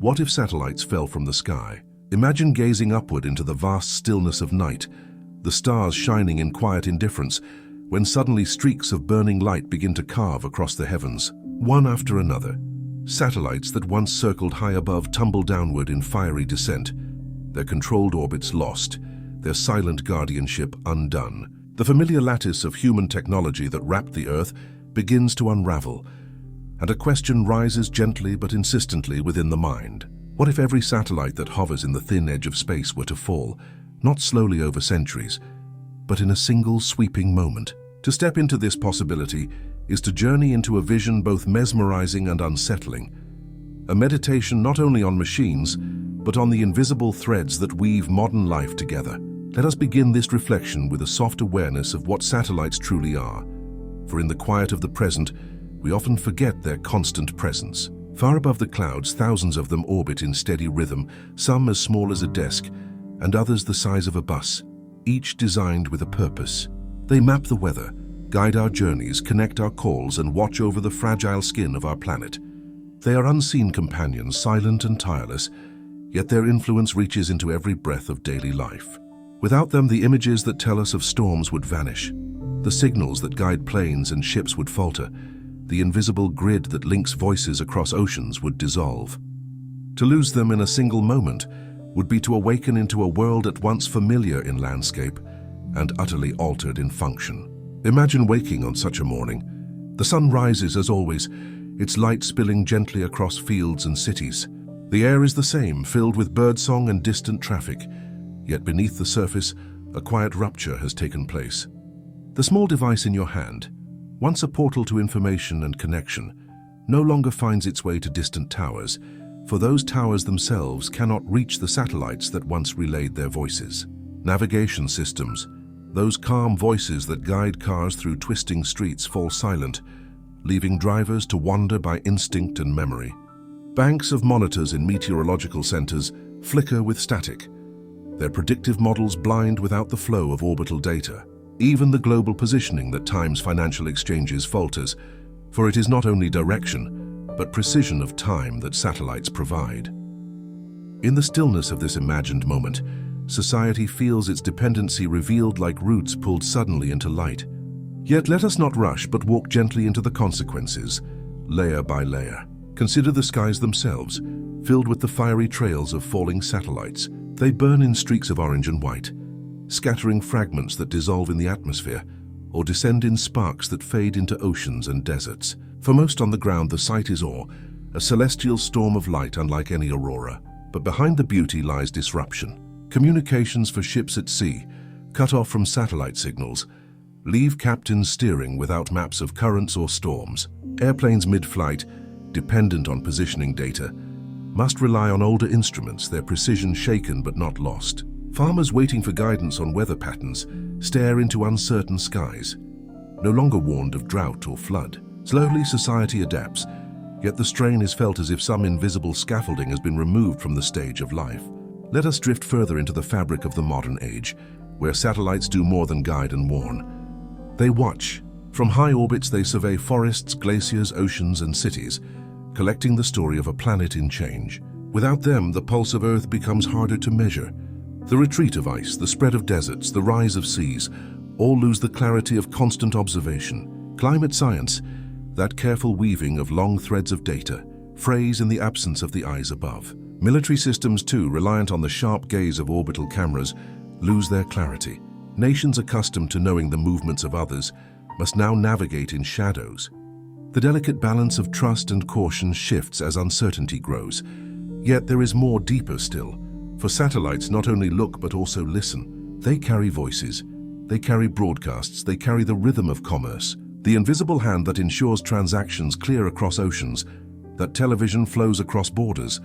What if satellites fell from the sky? Imagine gazing upward into the vast stillness of night, the stars shining in quiet indifference, when suddenly streaks of burning light begin to carve across the heavens, one after another. Satellites that once circled high above tumble downward in fiery descent, their controlled orbits lost, their silent guardianship undone. The familiar lattice of human technology that wrapped the Earth begins to unravel, and a question rises gently but insistently within the mind. What if every satellite that hovers in the thin edge of space were to fall, not slowly over centuries, but in a single sweeping moment? To step into this possibility is to journey into a vision both mesmerizing and unsettling, a meditation not only on machines, but on the invisible threads that weave modern life together. Let us begin this reflection with a soft awareness of what satellites truly are, for in the quiet of the present, we often forget their constant presence. Far above the clouds, thousands of them orbit in steady rhythm, some as small as a desk, and others the size of a bus, each designed with a purpose. They map the weather, guide our journeys, connect our calls, and watch over the fragile skin of our planet. They are unseen companions, silent and tireless, yet their influence reaches into every breath of daily life. Without them, the images that tell us of storms would vanish. The signals that guide planes and ships would falter. The invisible grid that links voices across oceans would dissolve. To lose them in a single moment would be to awaken into a world at once familiar in landscape and utterly altered in function. Imagine waking on such a morning. The sun rises as always, its light spilling gently across fields and cities. The air is the same, filled with birdsong and distant traffic, yet beneath the surface, a quiet rupture has taken place. The small device in your hand, once a portal to information and connection, no longer finds its way to distant towers, for those towers themselves cannot reach the satellites that once relayed their voices. Navigation systems, those calm voices that guide cars through twisting streets, fall silent, leaving drivers to wander by instinct and memory. Banks of monitors in meteorological centers flicker with static, their predictive models blind without the flow of orbital data. Even the global positioning that times financial exchanges falters, for it is not only direction, but precision of time that satellites provide. In the stillness of this imagined moment, society feels its dependency revealed like roots pulled suddenly into light. Yet let us not rush, but walk gently into the consequences, layer by layer. Consider the skies themselves, filled with the fiery trails of falling satellites. They burn in streaks of orange and white, scattering fragments that dissolve in the atmosphere, or descend in sparks that fade into oceans and deserts. For most on the ground, the sight is awe, a celestial storm of light unlike any aurora. But behind the beauty lies disruption. Communications for ships at sea, cut off from satellite signals, leave captains steering without maps of currents or storms. Airplanes mid-flight, dependent on positioning data, must rely on older instruments, their precision shaken but not lost. Farmers waiting for guidance on weather patterns stare into uncertain skies, no longer warned of drought or flood. Slowly society adapts, yet the strain is felt as if some invisible scaffolding has been removed from the stage of life. Let us drift further into the fabric of the modern age, where satellites do more than guide and warn. They watch. From high orbits they survey forests, glaciers, oceans, and cities, collecting the story of a planet in change. Without them, the pulse of Earth becomes harder to measure. The retreat of ice, the spread of deserts, the rise of seas, all lose the clarity of constant observation. Climate science, that careful weaving of long threads of data, frays in the absence of the eyes above. Military systems too, reliant on the sharp gaze of orbital cameras, lose their clarity. Nations accustomed to knowing the movements of others must now navigate in shadows. The delicate balance of trust and caution shifts as uncertainty grows. Yet there is more, deeper still. For satellites not only look but also listen. They carry voices, they carry broadcasts, they carry the rhythm of commerce, the invisible hand that ensures transactions clear across oceans, that television flows across borders,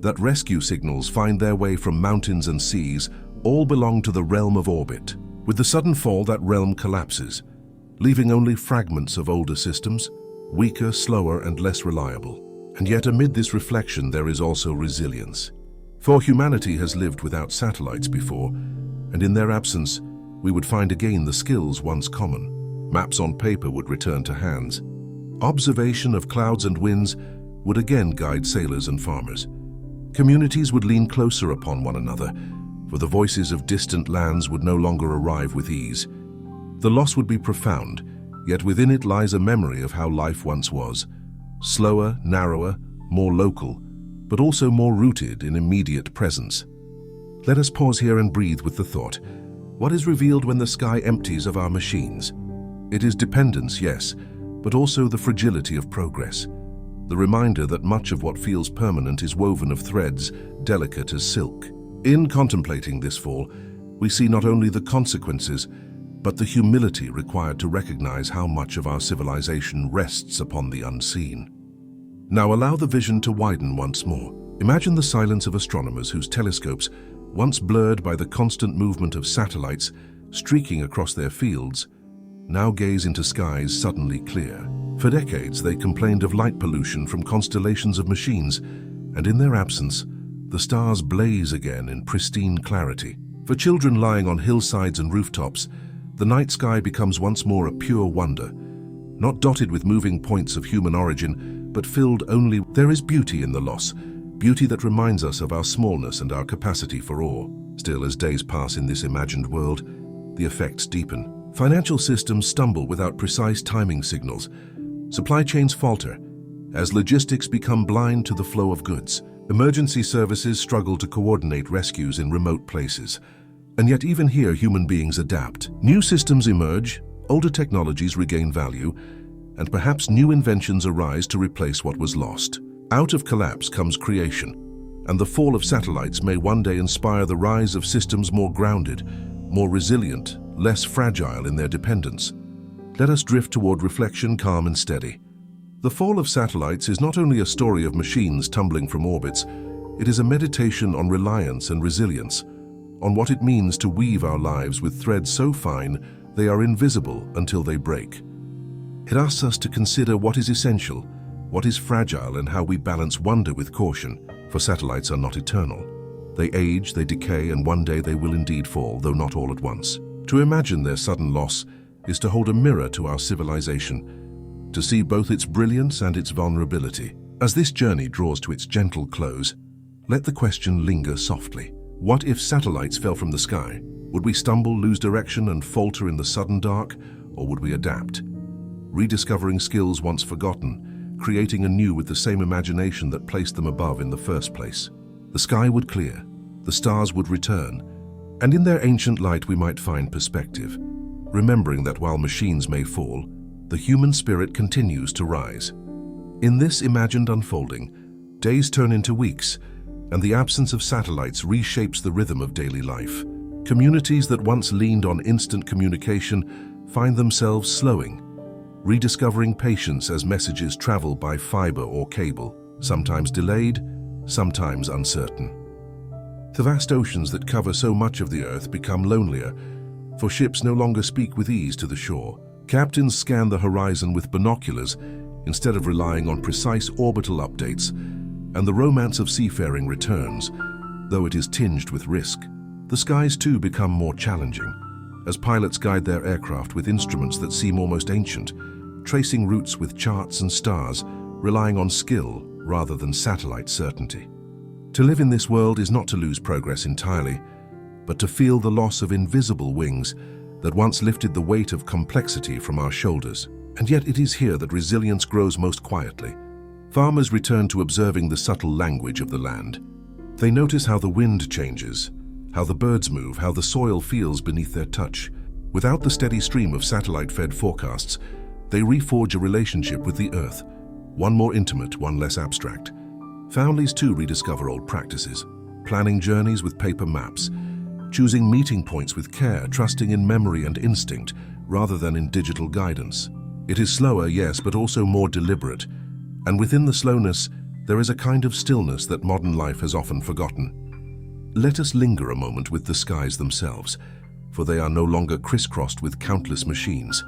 that rescue signals find their way from mountains and seas, all belong to the realm of orbit. With the sudden fall, that realm collapses, leaving only fragments of older systems, weaker, slower, and less reliable. And yet amid this reflection there is also resilience. For humanity has lived without satellites before, and in their absence we would find again the skills once common. Maps on paper would return to hands. Observation of clouds and winds would again guide sailors and farmers. Communities would lean closer upon one another, for the voices of distant lands would no longer arrive with ease. The loss would be profound, yet within it lies a memory of how life once was. Slower, narrower, more local, but also more rooted in immediate presence. Let us pause here and breathe with the thought. What is revealed when the sky empties of our machines? It is dependence, yes, but also the fragility of progress. The reminder that much of what feels permanent is woven of threads, delicate as silk. In contemplating this fall, we see not only the consequences, but the humility required to recognize how much of our civilization rests upon the unseen. Now allow the vision to widen once more. Imagine the silence of astronomers whose telescopes, once blurred by the constant movement of satellites streaking across their fields, now gaze into skies suddenly clear. For decades, they complained of light pollution from constellations of machines, and in their absence, the stars blaze again in pristine clarity. For children lying on hillsides and rooftops, the night sky becomes once more a pure wonder, not dotted with moving points of human origin, but filled only. There is beauty in the loss, beauty that reminds us of our smallness and our capacity for awe. Still, as days pass in this imagined world, the effects deepen. Financial systems stumble without precise timing signals. Supply chains falter as logistics become blind to the flow of goods. Emergency services struggle to coordinate rescues in remote places. And yet even here human beings adapt. New systems emerge, older technologies regain value, and perhaps new inventions arise to replace what was lost. Out of collapse comes creation, and the fall of satellites may one day inspire the rise of systems more grounded, more resilient, less fragile in their dependence. Let us drift toward reflection, calm and steady. The fall of satellites is not only a story of machines tumbling from orbits, it is a meditation on reliance and resilience, on what it means to weave our lives with threads so fine they are invisible until they break. It asks us to consider what is essential, what is fragile, and how we balance wonder with caution, for satellites are not eternal. They age, they decay, and one day they will indeed fall, though not all at once. To imagine their sudden loss is to hold a mirror to our civilization, to see both its brilliance and its vulnerability. As this journey draws to its gentle close, let the question linger softly. What if satellites fell from the sky? Would we stumble, lose direction, and falter in the sudden dark, or would we adapt? Rediscovering skills once forgotten, creating anew with the same imagination that placed them above in the first place. The sky would clear, the stars would return, and in their ancient light we might find perspective, remembering that while machines may fall, the human spirit continues to rise. In this imagined unfolding, days turn into weeks, and the absence of satellites reshapes the rhythm of daily life. Communities that once leaned on instant communication find themselves slowing, rediscovering patience as messages travel by fiber or cable, sometimes delayed, sometimes uncertain. The vast oceans that cover so much of the earth become lonelier, for ships no longer speak with ease to the shore. Captains scan the horizon with binoculars instead of relying on precise orbital updates, and the romance of seafaring returns, though it is tinged with risk. The skies too become more challenging, as pilots guide their aircraft with instruments that seem almost ancient, tracing routes with charts and stars, relying on skill rather than satellite certainty. To live in this world is not to lose progress entirely, but to feel the loss of invisible wings that once lifted the weight of complexity from our shoulders. And yet it is here that resilience grows most quietly. Farmers return to observing the subtle language of the land. They notice how the wind changes, how the birds move, how the soil feels beneath their touch. Without the steady stream of satellite-fed forecasts, they reforge a relationship with the earth, one more intimate, one less abstract. Families too rediscover old practices, planning journeys with paper maps, choosing meeting points with care, trusting in memory and instinct rather than in digital guidance. It is slower, yes, but also more deliberate, and within the slowness, there is a kind of stillness that modern life has often forgotten. Let us linger a moment with the skies themselves, for they are no longer crisscrossed with countless machines.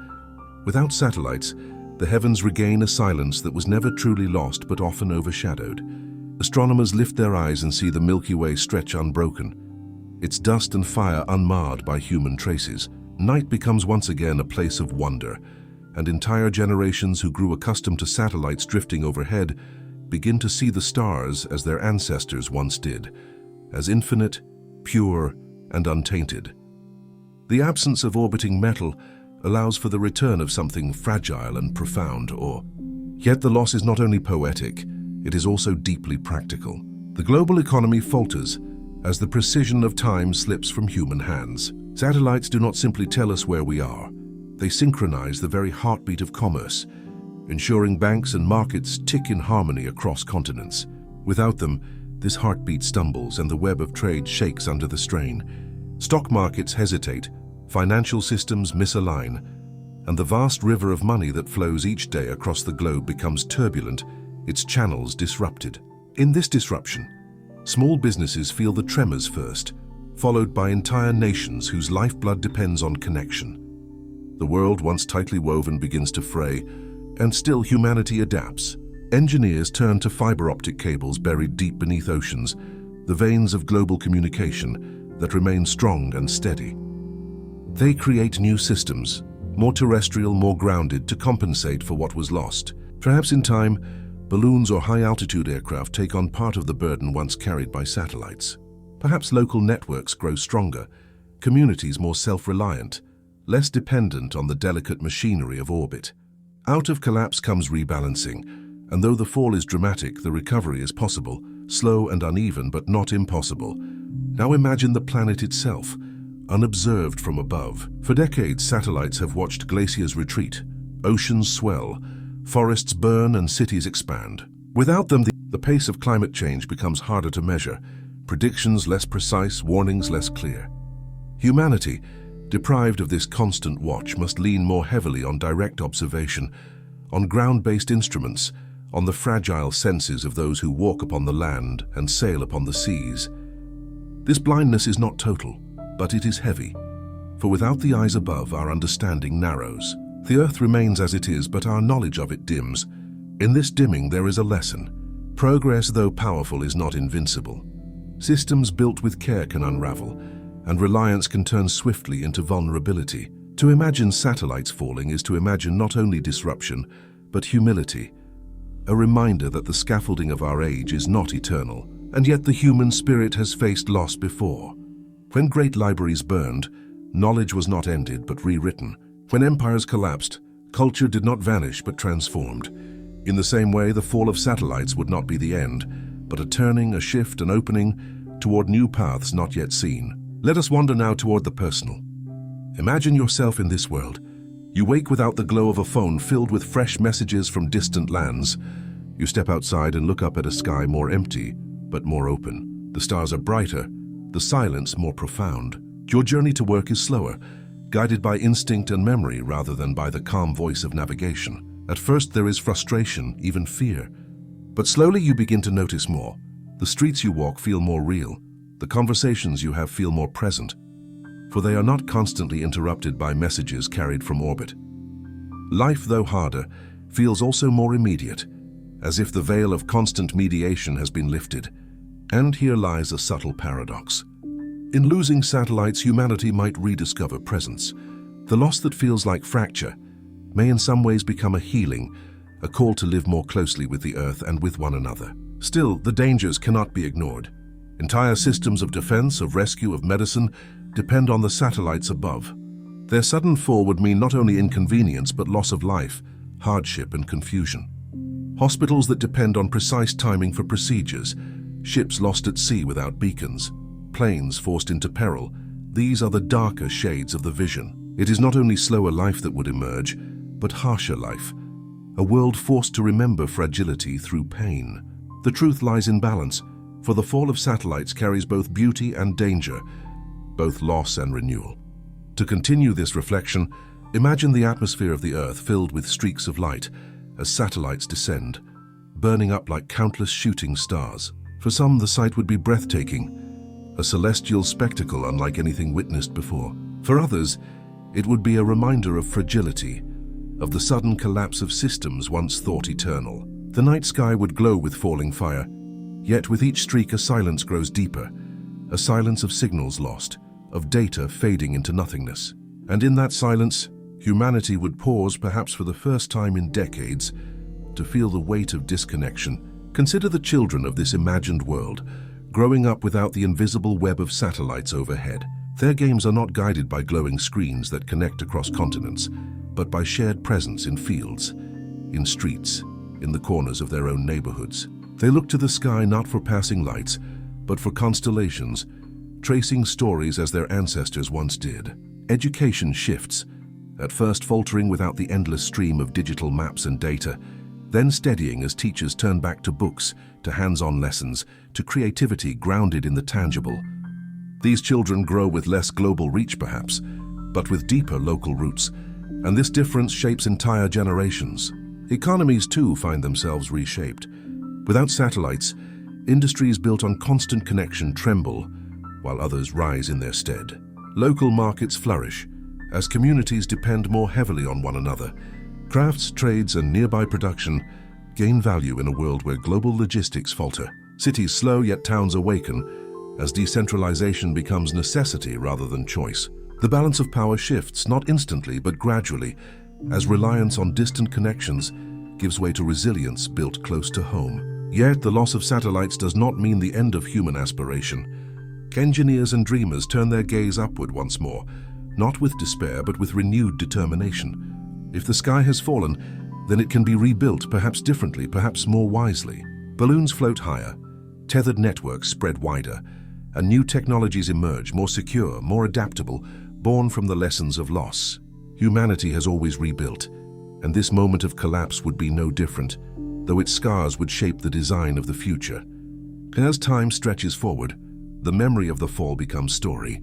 Without satellites, the heavens regain a silence that was never truly lost but often overshadowed. Astronomers lift their eyes and see the Milky Way stretch unbroken, its dust and fire unmarred by human traces. Night becomes once again a place of wonder, and entire generations who grew accustomed to satellites drifting overhead begin to see the stars as their ancestors once did, as infinite, pure, and untainted. The absence of orbiting metal allows for the return of something fragile and profound, yet the loss is not only poetic, it is also deeply practical. The global economy falters as the precision of time slips from human hands. Satellites do not simply tell us where we are. They synchronize the very heartbeat of commerce, ensuring banks and markets tick in harmony across continents. Without them, this heartbeat stumbles and the web of trade shakes under the strain. Stock markets hesitate, financial systems misalign, and the vast river of money that flows each day across the globe becomes turbulent, its channels disrupted. In this disruption, small businesses feel the tremors first, followed by entire nations whose lifeblood depends on connection. The world, once tightly woven, begins to fray, and still humanity adapts. Engineers turn to fiber optic cables buried deep beneath oceans, the veins of global communication that remain strong and steady. They create new systems, more terrestrial, more grounded, to compensate for what was lost. Perhaps in time, balloons or high-altitude aircraft take on part of the burden once carried by satellites. Perhaps local networks grow stronger, communities more self-reliant, less dependent on the delicate machinery of orbit. Out of collapse comes rebalancing, and though the fall is dramatic, the recovery is possible, slow and uneven, but not impossible. Now imagine the planet itself, unobserved from above. For decades, satellites have watched glaciers retreat, oceans swell, forests burn, and cities expand. Without them, the pace of climate change becomes harder to measure, predictions less precise, warnings less clear. Humanity, deprived of this constant watch, must lean more heavily on direct observation, on ground-based instruments, on the fragile senses of those who walk upon the land and sail upon the seas. This blindness is not total, but it is heavy, for without the eyes above, our understanding narrows. The earth remains as it is, but our knowledge of it dims. In this dimming there is a lesson. Progress, though powerful, is not invincible. Systems built with care can unravel, and reliance can turn swiftly into vulnerability. To imagine satellites falling is to imagine not only disruption, but humility, a reminder that the scaffolding of our age is not eternal, and yet the human spirit has faced loss before. When great libraries burned, knowledge was not ended but rewritten. When empires collapsed, culture did not vanish but transformed. In the same way, the fall of satellites would not be the end, but a turning, a shift, an opening toward new paths not yet seen. Let us wander now toward the personal. Imagine yourself in this world. You wake without the glow of a phone filled with fresh messages from distant lands. You step outside and look up at a sky more empty, but more open. The stars are brighter, the silence more profound. Your journey to work is slower, guided by instinct and memory rather than by the calm voice of navigation. At first there is frustration, even fear. But slowly you begin to notice more. The streets you walk feel more real. The conversations you have feel more present, for they are not constantly interrupted by messages carried from orbit. Life, though harder, feels also more immediate, as if the veil of constant mediation has been lifted. And here lies a subtle paradox. In losing satellites, humanity might rediscover presence. The loss that feels like fracture may in some ways become a healing, a call to live more closely with the Earth and with one another. Still, the dangers cannot be ignored. Entire systems of defense, of rescue, of medicine depend on the satellites above. Their sudden fall would mean not only inconvenience but loss of life, hardship and confusion. Hospitals that depend on precise timing for procedures, ships lost at sea without beacons, planes forced into peril, these are the darker shades of the vision. It is not only slower life that would emerge, but harsher life, a world forced to remember fragility through pain. The truth lies in balance, for the fall of satellites carries both beauty and danger, both loss and renewal. To continue this reflection, imagine the atmosphere of the Earth filled with streaks of light as satellites descend, burning up like countless shooting stars. For some, the sight would be breathtaking, a celestial spectacle unlike anything witnessed before. For others, it would be a reminder of fragility, of the sudden collapse of systems once thought eternal. The night sky would glow with falling fire, yet with each streak a silence grows deeper, a silence of signals lost, of data fading into nothingness. And in that silence, humanity would pause, perhaps for the first time in decades, to feel the weight of disconnection, Consider the children of this imagined world, growing up without the invisible web of satellites overhead. Their games are not guided by glowing screens that connect across continents, but by shared presence in fields, in streets, in the corners of their own neighborhoods. They look to the sky not for passing lights, but for constellations, tracing stories as their ancestors once did. Education shifts, at first faltering without the endless stream of digital maps and data, then steadying as teachers turn back to books, to hands-on lessons, to creativity grounded in the tangible. These children grow with less global reach perhaps, but with deeper local roots, and this difference shapes entire generations. Economies too find themselves reshaped. Without satellites, industries built on constant connection tremble, while others rise in their stead. Local markets flourish, as communities depend more heavily on one another. Crafts, trades, and nearby production gain value in a world where global logistics falter. Cities slow, yet towns awaken, as decentralization becomes necessity rather than choice. The balance of power shifts, not instantly but gradually, as reliance on distant connections gives way to resilience built close to home. Yet the loss of satellites does not mean the end of human aspiration. Engineers and dreamers turn their gaze upward once more, not with despair but with renewed determination. If the sky has fallen, then it can be rebuilt, perhaps differently, perhaps more wisely. Balloons float higher, tethered networks spread wider, and new technologies emerge, more secure, more adaptable, born from the lessons of loss. Humanity has always rebuilt, and this moment of collapse would be no different, though its scars would shape the design of the future. As time stretches forward, the memory of the fall becomes story.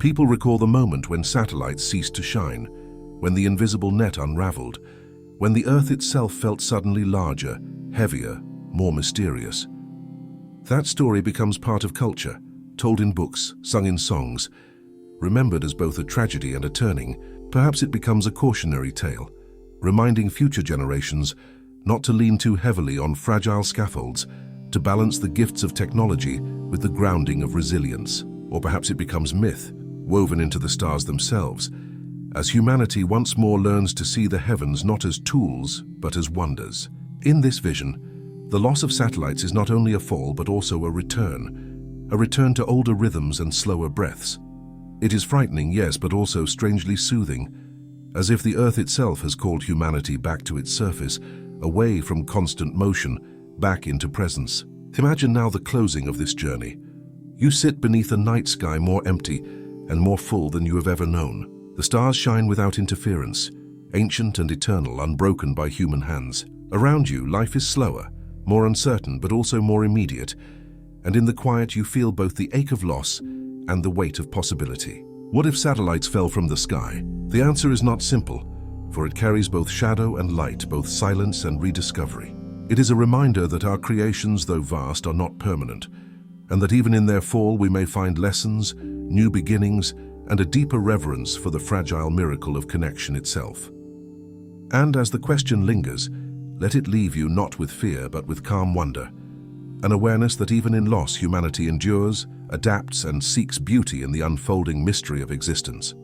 People recall the moment when satellites ceased to shine, when the invisible net unraveled, when the Earth itself felt suddenly larger, heavier, more mysterious. That story becomes part of culture, told in books, sung in songs, remembered as both a tragedy and a turning. Perhaps it becomes a cautionary tale, reminding future generations not to lean too heavily on fragile scaffolds, to balance the gifts of technology with the grounding of resilience. Or perhaps it becomes myth, woven into the stars themselves, as humanity once more learns to see the heavens not as tools, but as wonders. In this vision, the loss of satellites is not only a fall, but also a return to older rhythms and slower breaths. It is frightening, yes, but also strangely soothing, as if the Earth itself has called humanity back to its surface, away from constant motion, back into presence. Imagine now the closing of this journey. You sit beneath a night sky more empty and more full than you have ever known. The stars shine without interference, ancient and eternal, unbroken by human hands. Around you, life is slower, more uncertain, but also more immediate, and in the quiet you feel both the ache of loss and the weight of possibility. What if satellites fell from the sky? The answer is not simple, for it carries both shadow and light, both silence and rediscovery. It is a reminder that our creations, though vast, are not permanent, and that even in their fall we may find lessons, new beginnings, and a deeper reverence for the fragile miracle of connection itself. And as the question lingers, let it leave you not with fear but with calm wonder, an awareness that even in loss humanity endures, adapts, and seeks beauty in the unfolding mystery of existence.